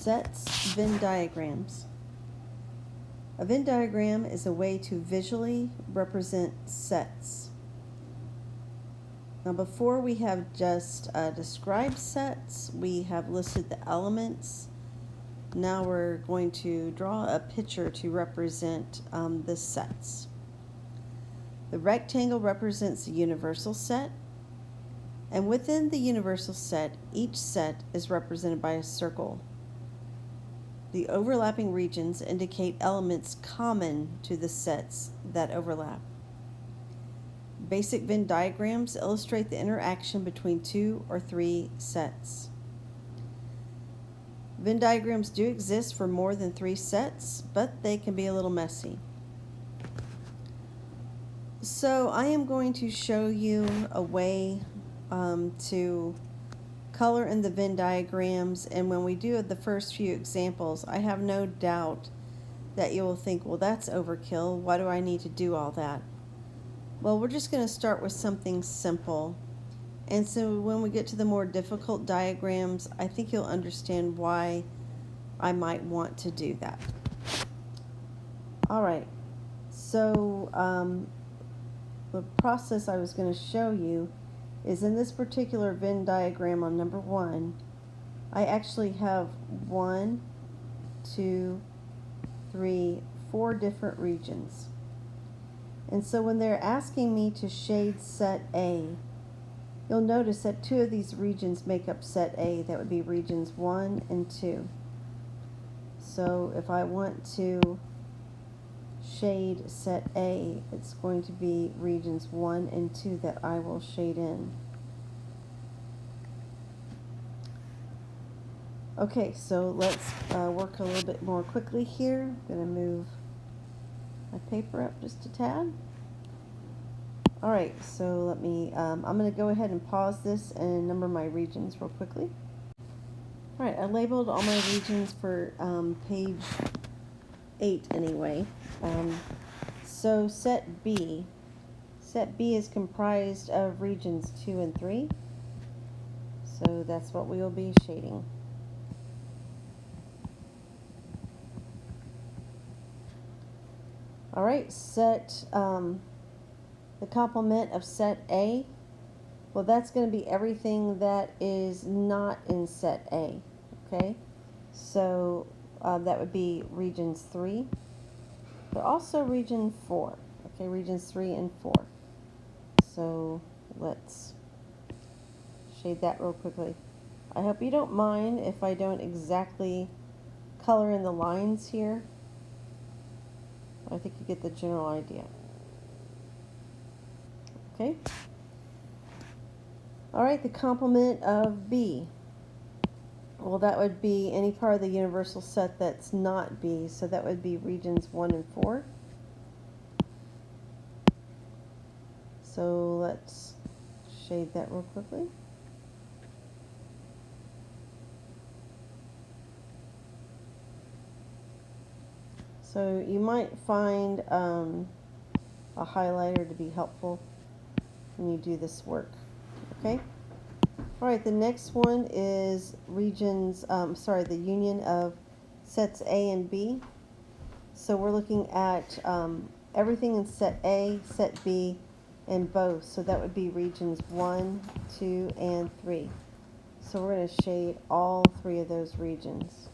Sets Venn diagrams. A Venn diagram is a way to visually represent sets. Now before we have just described sets, we have listed the elements. Now we're going to draw a picture to represent the sets. The rectangle represents the universal set, and within the universal set, each set is represented by a circle. The overlapping regions indicate elements common to the sets that overlap. Basic Venn diagrams illustrate the interaction between two or three sets. Venn diagrams do exist for more than 3 sets, but they can be a little messy. So I am going to show you a way to color in the Venn diagrams, and when we do the first few examples, I have no doubt that you will think, well, that's overkill. Why do I need to do all that? Well, we're just going to start with something simple. And so when we get to the more difficult diagrams, I think you'll understand why I might want to do that. All right, so the process I was going to show you is in this particular Venn diagram on number 1, I actually have 1, 2, 3, 4 different regions. And so when they're asking me to shade set A, you'll notice that 2 of these regions make up set A. That would be regions 1 and 2. So if I want to shade set A, it's going to be regions 1 and 2 that I will shade in. Okay, so let's work a little bit more quickly here. I'm going to move my paper up just a tad. All right, so let me, I'm going to go ahead and pause this and number my regions real quickly. All right, I labeled all my regions for page 8 anyway. So set B is comprised of regions 2 and 3. So that's what we will be shading. All right, set the complement of set A. Well, that's going to be everything that is not in set A. Okay, so that would be regions 3, but also region 4. Okay, regions 3 and 4. So let's shade that real quickly. I hope you don't mind if I don't exactly color in the lines here. I think you get the general idea. Okay. All right, the complement of B. Well, that would be any part of the universal set that's not B, so that would be regions 1 and 4. So let's shade that real quickly. So you might find a highlighter to be helpful when you do this work. Okay. All right, the next one is regions, the union of sets A and B. So we're looking at everything in set A, set B, and both. So that would be regions 1, 2, and 3. So we're going to shade all 3 of those regions.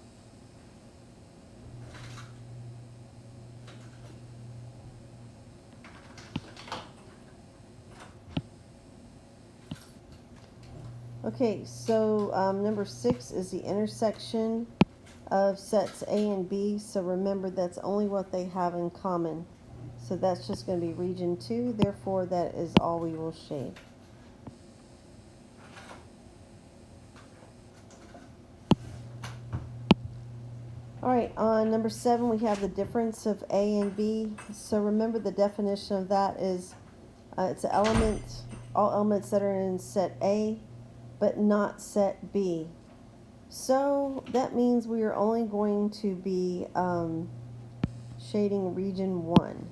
Okay, so number 6 is the intersection of sets A and B. So remember, that's only what they have in common. So that's just going to be region 2. Therefore, that is all we will shade. All right, on number 7, we have the difference of A and B. So remember, the definition of that is it's an element, all elements that are in set A, but not set B. So that means we are only going to be shading region 1.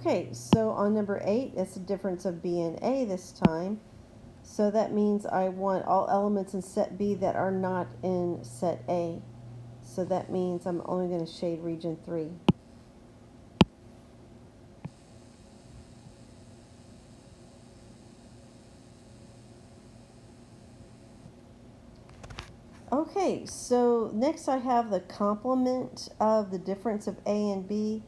Okay, so on number 8, it's the difference of B and A this time. So that means I want all elements in set B that are not in set A. So that means I'm only going to shade region 3. Okay, so next I have the complement of the difference of A and B.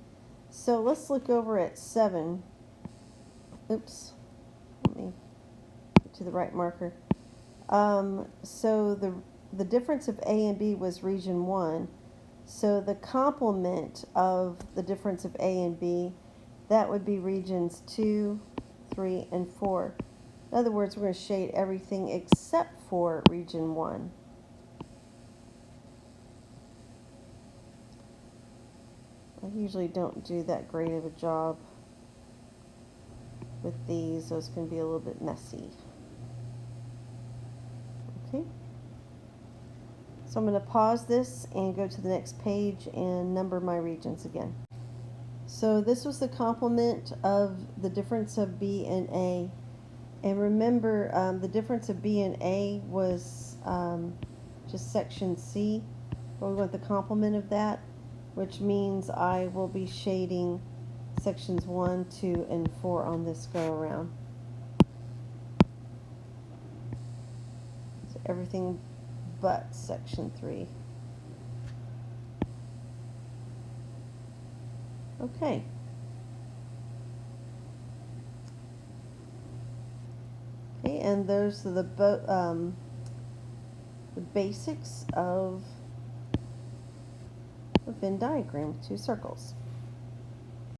So let's look over at 7. Oops, let me get to the right marker. So the difference of A and B was region 1. So the complement of the difference of A and B, that would be regions 2, 3, and 4. In other words, we're going to shade everything except for region 1. I usually don't do that great of a job with these, so it's going to be a little bit messy. Okay. So I'm going to pause this and go to the next page and number my regions again. So this was the complement of the difference of B and A. And remember, the difference of B and A was just section C, but we want the complement of that, which means I will be shading sections 1, 2, and 4 on this go around. So everything but section 3. Okay. Okay, and those are the basics of a Venn diagram with 2 circles.